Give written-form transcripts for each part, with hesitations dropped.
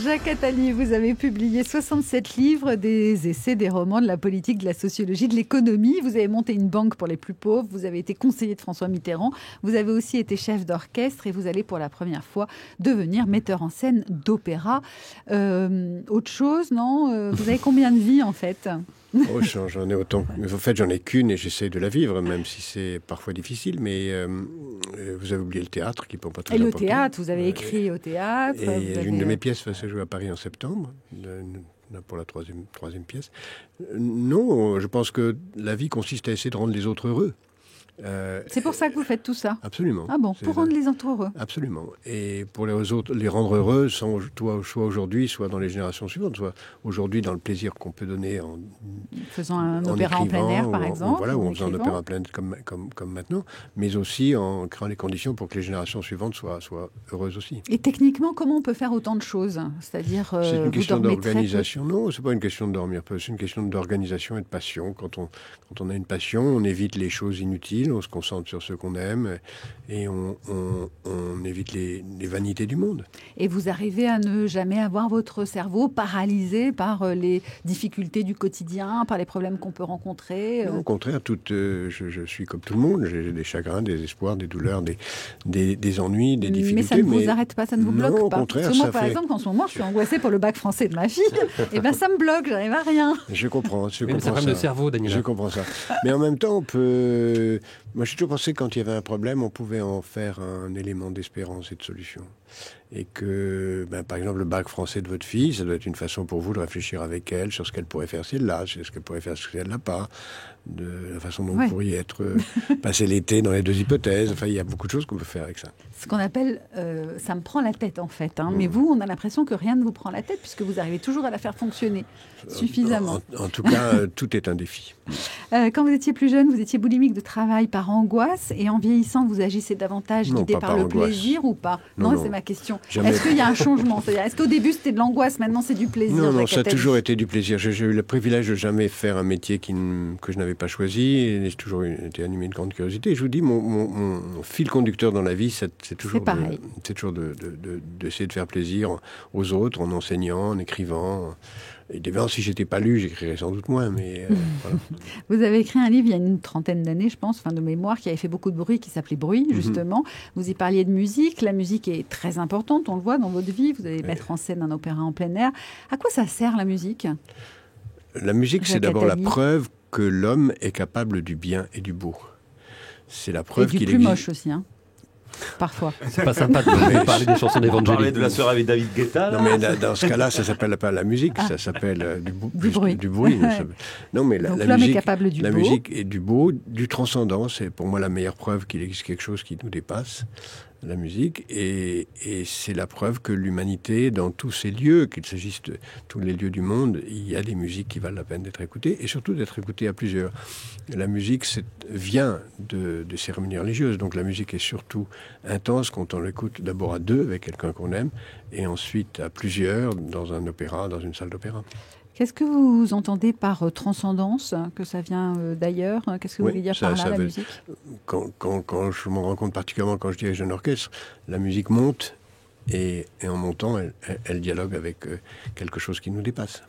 Jacques Attali, vous avez publié 67 livres, des essais, des romans, de la politique, de la sociologie, de l'économie. Vous avez monté une banque pour les plus pauvres. Vous avez été conseiller de François Mitterrand. Vous avez aussi été chef d'orchestre et vous allez pour la première fois devenir metteur en scène d'opéra. Autre chose, non? Vous avez combien de vies en fait? Oh, j'en ai autant. En fait, j'en ai qu'une et j'essaie de la vivre, même si c'est parfois difficile. Mais vous avez oublié le théâtre, qui n'est pas très important. Et le théâtre, vous avez écrit au théâtre. Et une de mes pièces va se jouer à Paris en septembre, pour la troisième pièce. Non, je pense que la vie consiste à essayer de rendre les autres heureux. C'est pour ça que vous faites tout ça? Absolument. Ah bon, pour rendre les autres heureux? Absolument. Et pour les autres, les rendre heureux, soit aujourd'hui, soit dans les générations suivantes, soit aujourd'hui dans le plaisir qu'on peut donner en faisant un opéra en plein air, par exemple. Voilà, ou en faisant un opéra en plein air comme maintenant, mais aussi en créant les conditions pour que les générations suivantes soient heureuses aussi. Et techniquement, comment on peut faire autant de choses? C'est-à-dire, c'est une question d'organisation. Non, c'est pas une question de dormir peu, c'est une question d'organisation et de passion. Quand on a une passion, on évite les choses inutiles. On se concentre sur ce qu'on aime et on évite les vanités du monde. Et vous arrivez à ne jamais avoir votre cerveau paralysé par les difficultés du quotidien, par les problèmes qu'on peut rencontrer? Non, au contraire, je suis comme tout le monde. J'ai des chagrins, des espoirs, des douleurs, des ennuis, des difficultés. Mais ça ne vous arrête pas, ça ne vous bloque pas? Non, au contraire. Parce que moi, par exemple, en ce moment, je suis angoissée pour le bac français de ma fille. Et bien, ça me bloque, j'arrive à rien. Je comprends ça. C'est un problème de cerveau, Daniela. Je comprends ça. Mais en même temps, on peut... Moi, j'ai toujours pensé que quand il y avait un problème, on pouvait en faire un élément d'espérance et de solution. Et que, par exemple, le bac français de votre fille, ça doit être une façon pour vous de réfléchir avec elle sur ce qu'elle pourrait faire si elle l'a, sur ce qu'elle pourrait faire si elle l'a pas, de la façon dont vous pourriez passer l'été dans les deux hypothèses. Enfin, il y a beaucoup de choses qu'on peut faire avec ça. Ce qu'on appelle, ça me prend la tête en fait. Mais vous, on a l'impression que rien ne vous prend la tête puisque vous arrivez toujours à la faire fonctionner suffisamment. En tout cas, tout est un défi. Quand vous étiez plus jeune, vous étiez boulimique de travail par angoisse et en vieillissant, vous agissez davantage guidé par le plaisir ou pas? Non, c'est ma question. Jamais. Est-ce qu'il y a un changement? C'est-à-dire, est-ce qu'au début c'était de l'angoisse, maintenant c'est du plaisir? Non, ça a toujours été du plaisir. J'ai eu le privilège de jamais faire un métier que je n'avais pas choisi et j'ai toujours été animé de grande curiosité. Et je vous dis, mon fil conducteur dans la vie, c'est toujours d'essayer de faire plaisir aux autres en enseignant, en écrivant. Et évidemment, si j'étais pas lu, j'écrirais sans doute moins, mais voilà. Vous avez écrit un livre il y a une trentaine d'années, je pense, de mémoire, qui avait fait beaucoup de bruit, qui s'appelait Bruit, justement. Vous y parliez de musique. La musique est très importante, on le voit dans votre vie. Vous allez mettre en scène un opéra en plein air. À quoi ça sert, la musique? La musique, c'est d'abord la preuve que l'homme est capable du bien et du beau. C'est la preuve qu'il existe. Et du plus moche aussi, parfois. C'est pas sympa de parler des chansons d'Evangélique. Parler de la sœur avec David Guetta. Non, mais dans ce cas-là, ça s'appelle pas la musique, ça s'appelle du bruit. Du bruit. Non, mais donc la l'homme musique, est capable du beau. La musique est du beau, du transcendant. C'est pour moi la meilleure preuve qu'il existe quelque chose qui nous dépasse. La musique, et c'est la preuve que l'humanité, dans tous ces lieux, qu'il s'agisse de tous les lieux du monde, il y a des musiques qui valent la peine d'être écoutées, et surtout d'être écoutées à plusieurs. La musique vient de cérémonies religieuses, donc la musique est surtout intense quand on l'écoute d'abord à deux, avec quelqu'un qu'on aime, et ensuite à plusieurs, dans un opéra, dans une salle d'opéra. Qu'est-ce que vous entendez par transcendance, que ça vient d'ailleurs? Qu'est-ce que vous voulez dire par là, la musique? Quand je m'en rends compte, particulièrement quand je dirige un orchestre, la musique monte et en montant, elle dialogue avec quelque chose qui nous dépasse.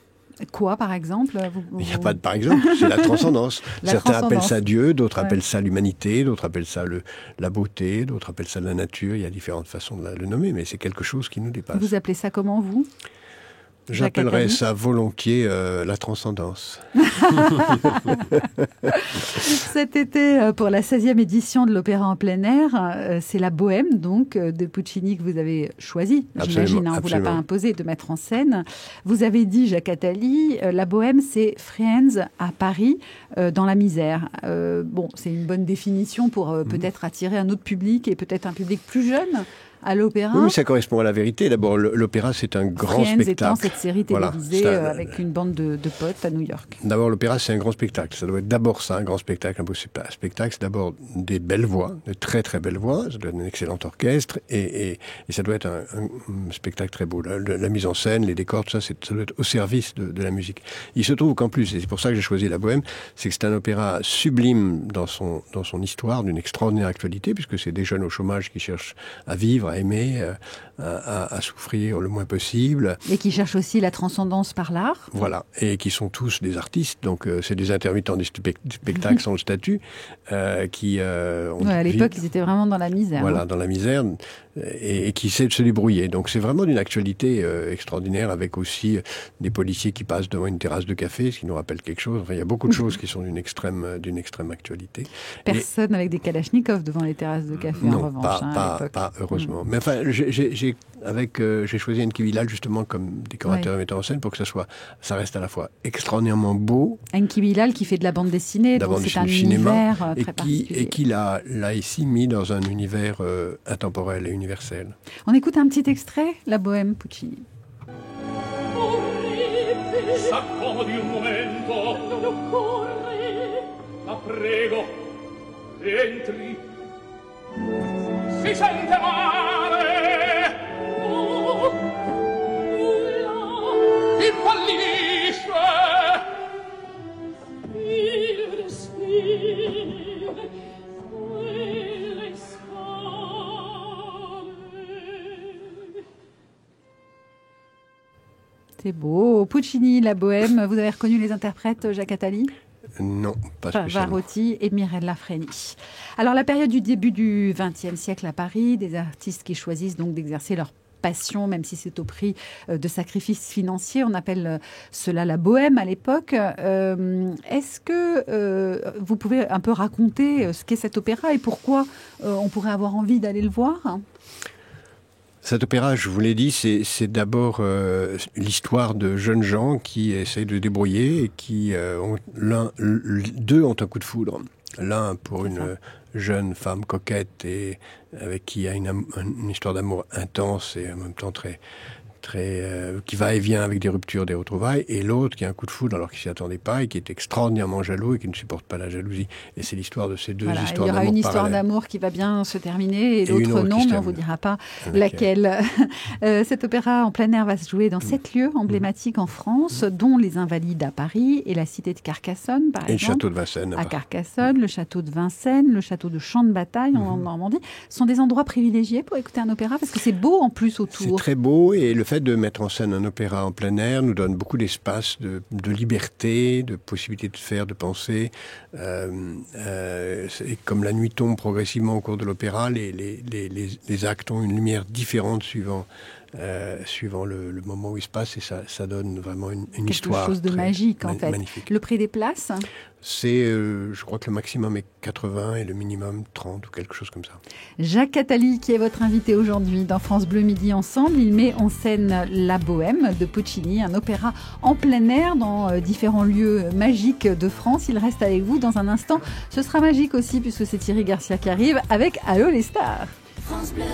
Quoi, par exemple? Il n'y a pas de par exemple, c'est la transcendance. Certains appellent ça Dieu, d'autres appellent ça l'humanité, d'autres appellent ça la beauté, d'autres appellent ça la nature. Il y a différentes façons de le nommer, mais c'est quelque chose qui nous dépasse. Vous appelez ça comment, vous? J'appellerais ça volontiers la transcendance. Cet été, pour la 16e édition de l'Opéra en plein air, c'est la Bohème, donc, de Puccini que vous avez choisi, j'imagine, on ne vous l'a pas imposé, de mettre en scène. Vous avez dit, Jacques Attali, la Bohème, c'est Friends à Paris, dans la misère. C'est une bonne définition pour peut-être attirer un autre public et peut-être un public plus jeune à l'opéra. Oui, mais ça correspond à la vérité. D'abord, l'opéra, c'est un grand spectacle. Étant cette série télévisée avec une bande de potes à New York. D'abord, l'opéra, c'est un grand spectacle. Ça doit être d'abord ça, un grand spectacle, un beau spectacle. C'est d'abord des belles voix, de très très belles voix. Ça doit être un excellent orchestre et ça doit être un spectacle très beau. La mise en scène, les décors, tout ça, ça doit être au service de la musique. Il se trouve qu'en plus, et c'est pour ça que j'ai choisi la Bohème, c'est que c'est un opéra sublime dans son histoire, d'une extraordinaire actualité, puisque c'est des jeunes au chômage qui cherchent à vivre, apprendre à aimer, à souffrir le moins possible. Et qui cherchent aussi la transcendance par l'art. Voilà, et qui sont tous des artistes, donc c'est des intermittents du spectacle sans le statut, qui à l'époque, ils étaient vraiment dans la misère. Voilà, dans la misère, et qui essaient de se débrouiller. Donc c'est vraiment d'une actualité extraordinaire, avec aussi des policiers qui passent devant une terrasse de café, ce qui nous rappelle quelque chose. Enfin, il y a beaucoup de choses qui sont d'une extrême actualité. Personne avec des kalachnikovs devant les terrasses de café, non, en revanche. Pas heureusement. Mais enfin, j'ai choisi Enki Bilal justement comme décorateur et metteur en scène pour que ça reste à la fois extraordinairement beau. Enki Bilal qui fait de la bande dessinée, donc c'est un univers très particulier. Et qui l'a ici mis dans un univers intemporel et universel. On écoute un petit extrait, La Bohème, Puccini. S'accomodi un momento, non occorre, la prego, entri. Si sente male, impallisce, il respire, quelle scale. C'est beau. Puccini, La Bohème. Vous avez reconnu les interprètes, Jacques Attali ? Non, pas spécialement. Pavarotti et Mirella Freni. Alors, la période du début du XXe siècle à Paris, des artistes qui choisissent donc d'exercer leur passion, même si c'est au prix de sacrifices financiers. On appelle cela la bohème à l'époque. Est-ce que vous pouvez un peu raconter ce qu'est cet opéra et pourquoi on pourrait avoir envie d'aller le voir ? Cet opéra, je vous l'ai dit, c'est d'abord l'histoire de jeunes gens qui essayent de débrouiller et qui deux ont un coup de foudre. L'un pour une jeune femme coquette et avec qui il y a une histoire d'amour intense et en même temps très qui va et vient avec des ruptures, des retrouvailles, et l'autre qui a un coup de foudre alors qu'il s'y attendait pas et qui est extraordinairement jaloux et qui ne supporte pas la jalousie. Et c'est l'histoire de ces deux histoires d'amour. Il y aura une histoire d'amour qui va bien se terminer et l'autre non, mais on ne vous dira pas laquelle. Cet opéra en plein air va se jouer dans 7 lieux emblématiques en France, dont les Invalides à Paris et la cité de Carcassonne, par exemple. Et le château de Vincennes. À Carcassonne, le château de Vincennes, le château de Champ de Bataille en Normandie. Ce sont des endroits privilégiés pour écouter un opéra parce que c'est beau en plus autour. C'est très beau, et le fait de mettre en scène un opéra en plein air nous donne beaucoup d'espace, de liberté, de possibilité de faire, de penser. Comme la nuit tombe progressivement au cours de l'opéra, les actes ont une lumière différente suivant le moment où il se passe, et ça donne vraiment une histoire. Quelque chose de magique en fait. Magnifique. Le prix des places ? C'est, je crois que le maximum est 80 et le minimum 30 ou quelque chose comme ça. Jacques Attali, qui est votre invité aujourd'hui dans France Bleu Midi Ensemble, il met en scène La Bohème de Puccini, un opéra en plein air dans différents lieux magiques de France. Il reste avec vous dans un instant. Ce sera magique aussi puisque c'est Thierry Garcia qui arrive avec Allô les stars. France Bleu.